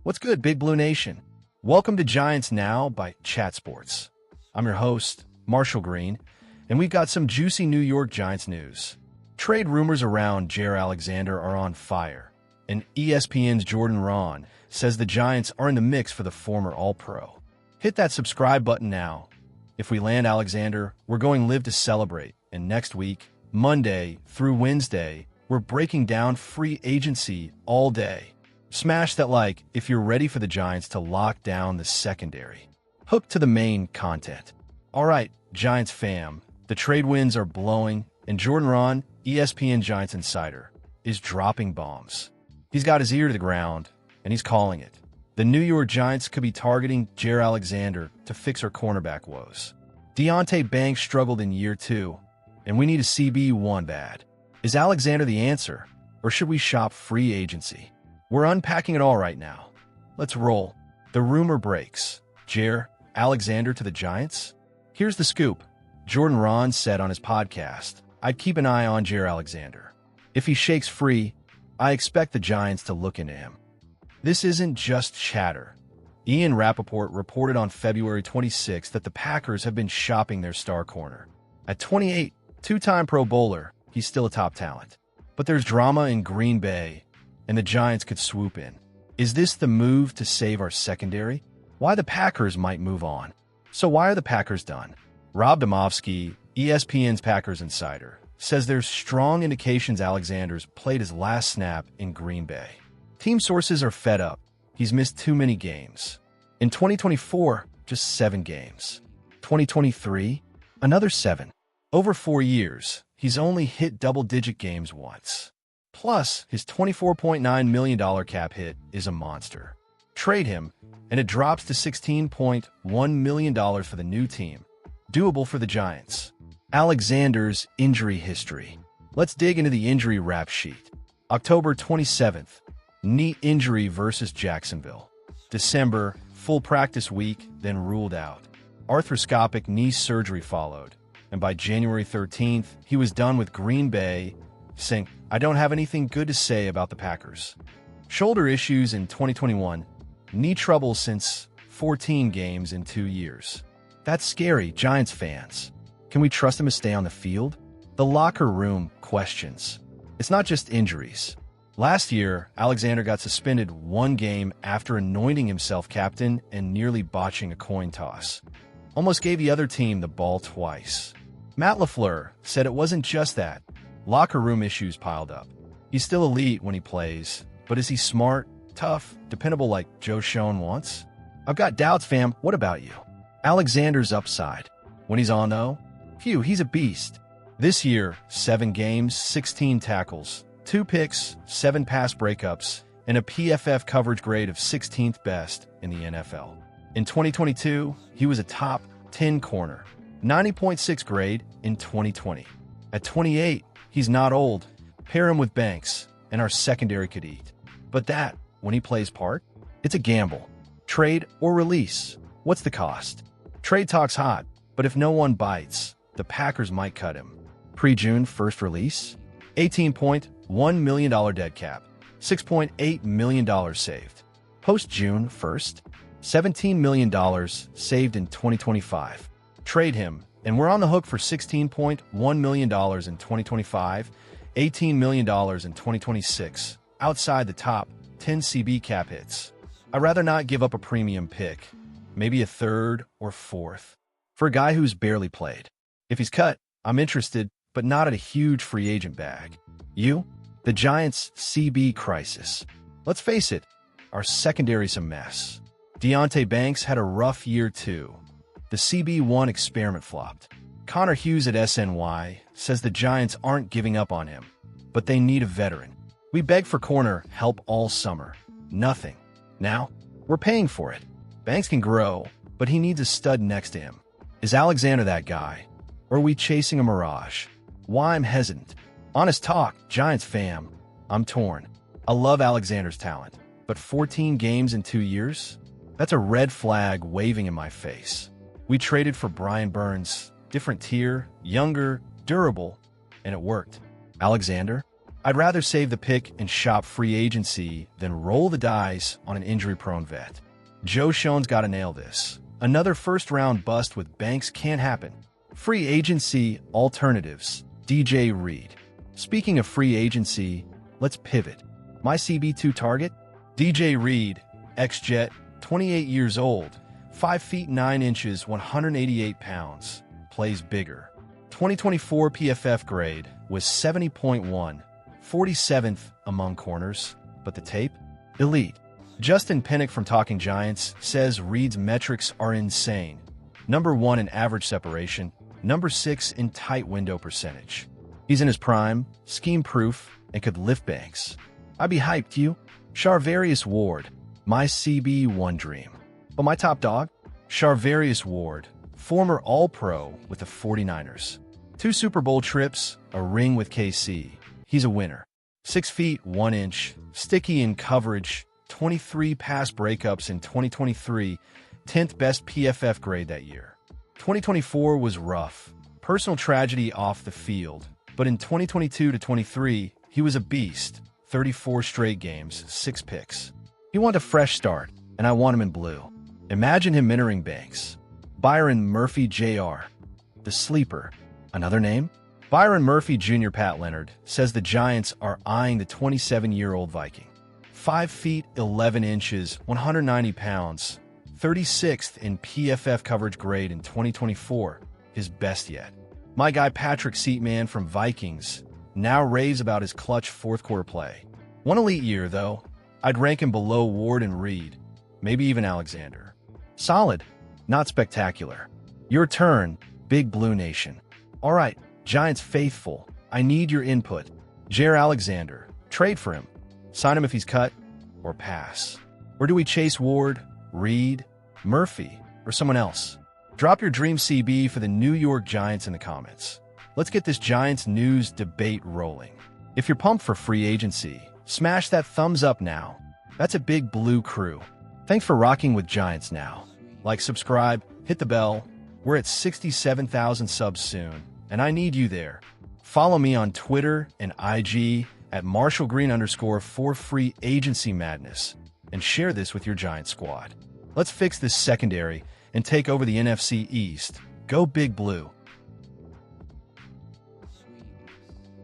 What's good, Big Blue Nation? Welcome to Giants Now by Chat Sports. I'm your host, Marshall Green, and we've got some juicy New York Giants news. Trade rumors around Jaire Alexander are on fire, and ESPN's Jordan Ron says the Giants are in the mix for the former All-Pro. Hit that subscribe button now. If we land Alexander, we're going live to celebrate, and next week, Monday through Wednesday, we're breaking down free agency all day. Smash that like if you're ready for the Giants to lock down the secondary. Hook to the main content. All right, Giants fam, the trade winds are blowing, and Jordan Ron, ESPN Giants insider, is dropping bombs. He's got his ear to the ground, and he's calling it. The New York Giants could be targeting Jaire Alexander to fix our cornerback woes. Deonte Banks struggled in year 2, and we need a CB1 bad. Is Alexander the answer, or should we shop free agency? We're unpacking it all right now. Let's roll. The rumor breaks. Jaire Alexander to the Giants? Here's the scoop. Jordan Ron said on his podcast, I'd keep an eye on Jaire Alexander. If he shakes free, I expect the Giants to look into him. This isn't just chatter. Ian Rappaport reported on February 26 that the Packers have been shopping their star corner. At 28, two-time Pro Bowler, he's still a top talent. But there's drama in Green Bay, and the Giants could swoop in. Is this the move to save our secondary? Why the Packers might move on. So why are the Packers done? Rob Demovsky, ESPN's Packers insider, says there's strong indications Alexander's played his last snap in Green Bay. Team sources are fed up. He's missed too many games. In 2024, just 7 games. 2023, another 7. Over 4 years, he's only hit double-digit games once. Plus, his $24.9 million cap hit is a monster. Trade him, and it drops to $16.1 million for the new team. Doable for the Giants. Alexander's injury history. Let's dig into the injury rap sheet. October 27th, knee injury versus Jacksonville. December, full practice week, then ruled out. Arthroscopic knee surgery followed, and by January 13th, he was done with Green Bay, saying, I don't have anything good to say about the Packers. Shoulder issues in 2021, knee trouble since 14 games in 2 years. That's scary, Giants fans. Can we trust him to stay on the field? The locker room questions. It's not just injuries. Last year, Alexander got suspended 1 game after anointing himself captain and nearly botching a coin toss. Almost gave the other team the ball twice. Matt LaFleur said it wasn't just that. Locker room issues piled up. He's still elite when he plays, but is he smart, tough, dependable like Joe Schoen wants? I've got doubts, fam. What about you? Alexander's upside. When he's on, though, phew, he's a beast. This year, 7 games, 16 tackles, 2 picks, 7 pass breakups, and a PFF coverage grade of 16th best in the NFL. In 2022, he was a top 10 corner, 90.6 grade in 2020. At 28, he's not old. Pair him with Banks, and our secondary could eat. But that, when he plays part, it's a gamble. Trade or release. What's the cost? Trade talk's hot, but if no one bites, the Packers might cut him. Pre-June first release? $18.1 million dead cap. $6.8 million saved. Post-June 1st? $17 million saved in 2025. Trade him, and we're on the hook for $16.1 million in 2025, $18 million in 2026, outside the top 10 CB cap hits. I'd rather not give up a premium pick, maybe a 3rd or 4th, for a guy who's barely played. If he's cut, I'm interested, but not at a huge free agent bag. You? The Giants' CB crisis. Let's face it, our secondary's a mess. Deonte Banks had a rough year too. The CB1 experiment flopped. Connor Hughes at SNY says the Giants aren't giving up on him, but they need a veteran. We begged for corner help all summer. Nothing. Now, we're paying for it. Banks can grow, but he needs a stud next to him. Is Alexander that guy? Or are we chasing a mirage? Why I'm hesitant. Honest talk, Giants fam, I'm torn. I love Alexander's talent, but 14 games in 2 years? That's a red flag waving in my face. We traded for Brian Burns, different tier, younger, durable, and it worked. Alexander? I'd rather save the pick and shop free agency than roll the dice on an injury-prone vet. Joe Schoen's got to nail this. Another first-round bust with Banks can't happen. Free agency alternatives. DJ Reed. Speaking of free agency, let's pivot. My CB2 target? DJ Reed, ex-Jet, 28 years old, 5 feet 9 inches, 188 pounds, plays bigger. 2024 PFF grade was 70.1, 47th among corners, but the tape? Elite. Justin Pinnock from Talking Giants says Reed's metrics are insane. Number 1 in average separation, number 6 in tight window percentage. He's in his prime, scheme-proof, and could lift Banks. I'd be hyped, you. Charvarius Ward, my CB1 dream. But my top dog? Charvarius Ward, former All-Pro with the 49ers. 2 Super Bowl trips, a ring with KC. He's a winner. 6 feet 1 inch, sticky in coverage, 23 pass breakups in 2023, 10th best PFF grade that year. 2024 was rough. Personal tragedy off the field. But in 2022 to 23, he was a beast. 34 straight games, 6 picks. He wanted a fresh start, and I want him in blue. Imagine him mentoring Banks. Byron Murphy Jr., the sleeper. Another name? Byron Murphy Jr. Pat Leonard says the Giants are eyeing the 27-year-old Viking. 5 feet 11 inches, 190 pounds, 36th in PFF coverage grade in 2024, his best yet. My guy Patrick Seatman from Vikings now raves about his clutch fourth-quarter play. One elite year, though. I'd rank him below Ward and Reed, maybe even Alexander. Solid, not spectacular. Your turn, Big Blue Nation. All right, Giants faithful, I need your input. Jaire Alexander, trade for him. Sign him if he's cut, or pass. Or do we chase Ward, Reed, Murphy, or someone else? Drop your dream CB for the New York Giants in the comments. Let's get this Giants news debate rolling. If you're pumped for free agency, smash that thumbs up now. That's a Big Blue crew. Thanks for rocking with Giants Now. Like, subscribe, hit the bell. We're at 67,000 subs soon, and I need you there. Follow me on Twitter and IG at @MarshallGreen_ for free agency madness, and share this with your Giant squad. Let's fix this secondary and take over the NFC East. Go Big Blue.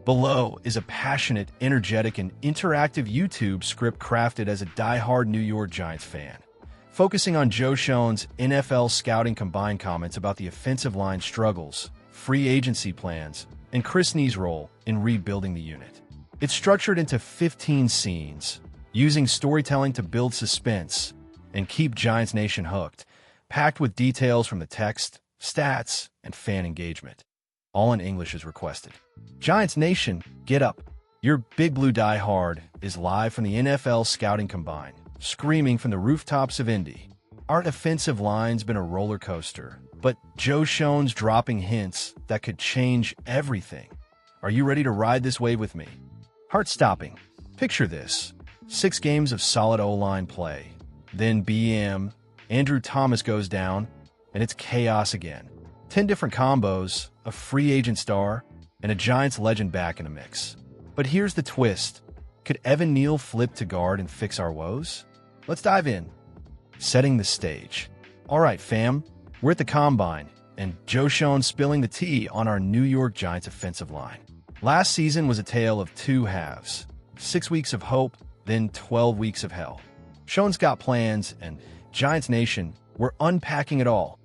Below is a passionate, energetic, and interactive YouTube script crafted as a die-hard New York Giants fan, focusing on Joe Schoen's NFL scouting combined comments about the offensive line struggles, free agency plans, and Chris Nee's role in rebuilding the unit. It's structured into 15 scenes, using storytelling to build suspense and keep Giants Nation hooked, packed with details from the text, stats, and fan engagement. All in English is requested. Giants Nation, get up. Your Big Blue Die Hard is live from the NFL Scouting Combine, screaming from the rooftops of Indy. Our offensive line's been a roller coaster, but Joe Schoen's dropping hints that could change everything. Are you ready to ride this wave with me? Heart-stopping. Picture this. 6 games of solid O-line play. Then BM, Andrew Thomas goes down, and it's chaos again. 10 different combos, a free agent star, and a Giants legend back in the mix. But here's the twist. Could Evan Neal flip to guard and fix our woes? Let's dive in. Setting the stage. All right, fam. We're at the Combine, and Joe Schoen spilling the tea on our New York Giants offensive line. Last season was a tale of 2 halves. 6 weeks of hope, then 12 weeks of hell. Schoen's got plans, and Giants Nation, we're unpacking it all.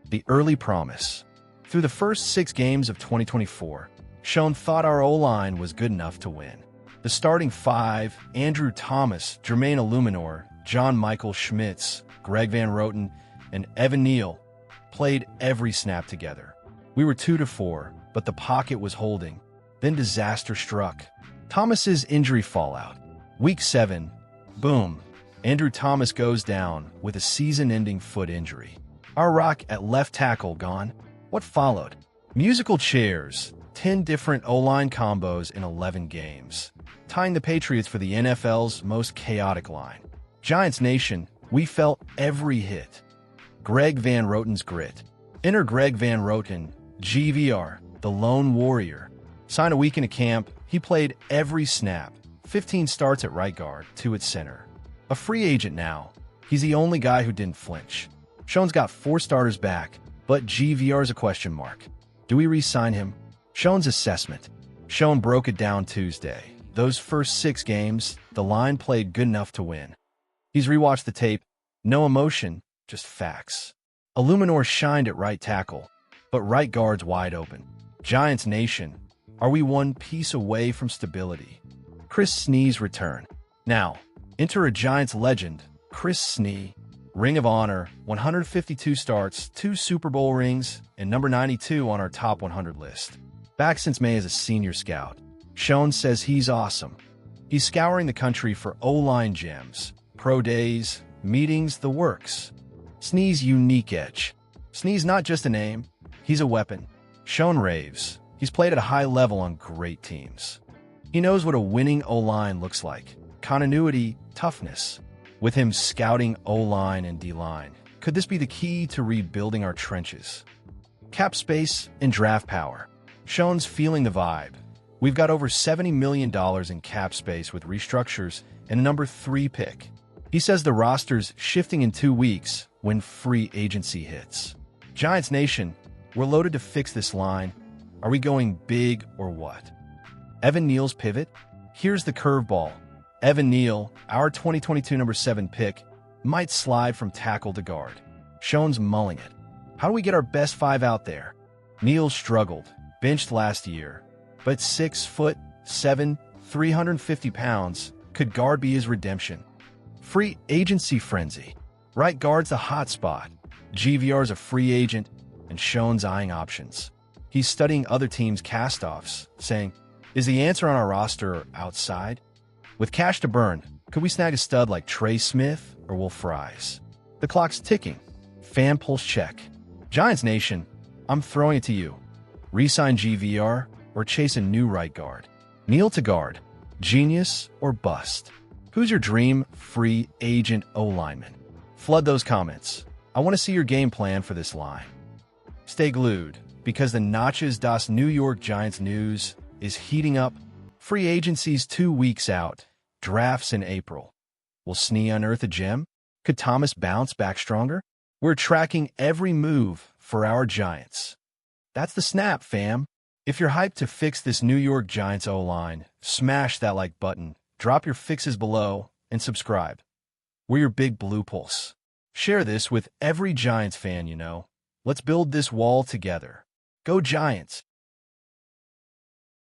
The early promise. Through the first 6 games of 2024, Schoen thought our O-line was good enough to win. The starting 5, Andrew Thomas, Jermaine Illuminor, John Michael Schmitz, Greg Van Roten, and Evan Neal, played every snap together. We were 2-4, but the pocket was holding. Then disaster struck. Thomas's injury fallout. Week 7, boom, Andrew Thomas goes down with a season-ending foot injury. Our rock at left tackle gone. What followed? Musical chairs, 10 different O-line combos in 11 games, tying the Patriots for the NFL's most chaotic line. Giants Nation, we felt every hit. Greg Van Roten's grit. Enter Greg Van Roten, GVR, the Lone Warrior. Sign a week in a camp, He played every snap, 15 starts at right guard, 2 at center. A free agent now, he's the only guy who didn't flinch. Schoen's got 4 starters back, but GVR's a question mark. Do we re-sign him? Schoen's assessment. Schoen broke it down Tuesday. Those first 6 games, the line played good enough to win. He's rewatched the tape. No emotion, just facts. Illuminor shined at right tackle, but right guard's wide open. Giants Nation, are we one piece away from stability? Chris Snee's return. Now, enter a Giants legend, Chris Snee. Ring of Honor, 152 starts, 2 Super Bowl rings, and number 92 on our top 100 list. Back since May as a senior scout. Schoen says he's awesome. He's scouring the country for O-line gems, pro days, meetings, the works. Snee's unique edge. Snee's not just a name, he's a weapon. Schoen raves. He's played at a high level on great teams. He knows what a winning O-line looks like. Continuity, toughness. With him scouting O-line and D-line, could this be the key to rebuilding our trenches? Cap space and draft power. Schoen's feeling the vibe. We've got over $70 million in cap space with restructures and a number 3 pick. He says the roster's shifting in 2 weeks when free agency hits. Giants Nation, we're loaded to fix this line. Are we going big or what? Evan Neal's pivot? Here's the curveball. Evan Neal, our 2022 number 7 pick, might slide from tackle to guard. Schoen's mulling it. How do we get our best 5 out there? Neal struggled, benched last year, but 6'7", 350 pounds, could guard be his redemption? Free agency frenzy. Right guard's the hot spot. GVR's a free agent, and Schoen's eyeing options. He's studying other teams' cast-offs, saying, is the answer on our roster or outside? With cash to burn, could we snag a stud like Trey Smith or Will Fries? The clock's ticking. Fan pulse check. Giants Nation, I'm throwing it to you. Resign GVR or chase a new right guard? Kneel to guard. Genius or bust? Who's your dream free agent O-lineman? Flood those comments. I want to see your game plan for this line. Stay glued, because the Notches das New York Giants news is heating up. Free agency's 2 weeks out. Drafts in April. Will Snee unearth a gem? Could Thomas bounce back stronger? We're tracking every move for our Giants. That's the snap, fam. If you're hyped to fix this New York Giants O-line, smash that like button, drop your fixes below, and subscribe. We're your big blue pulse. Share this with every Giants fan you know. Let's build this wall together. Go Giants!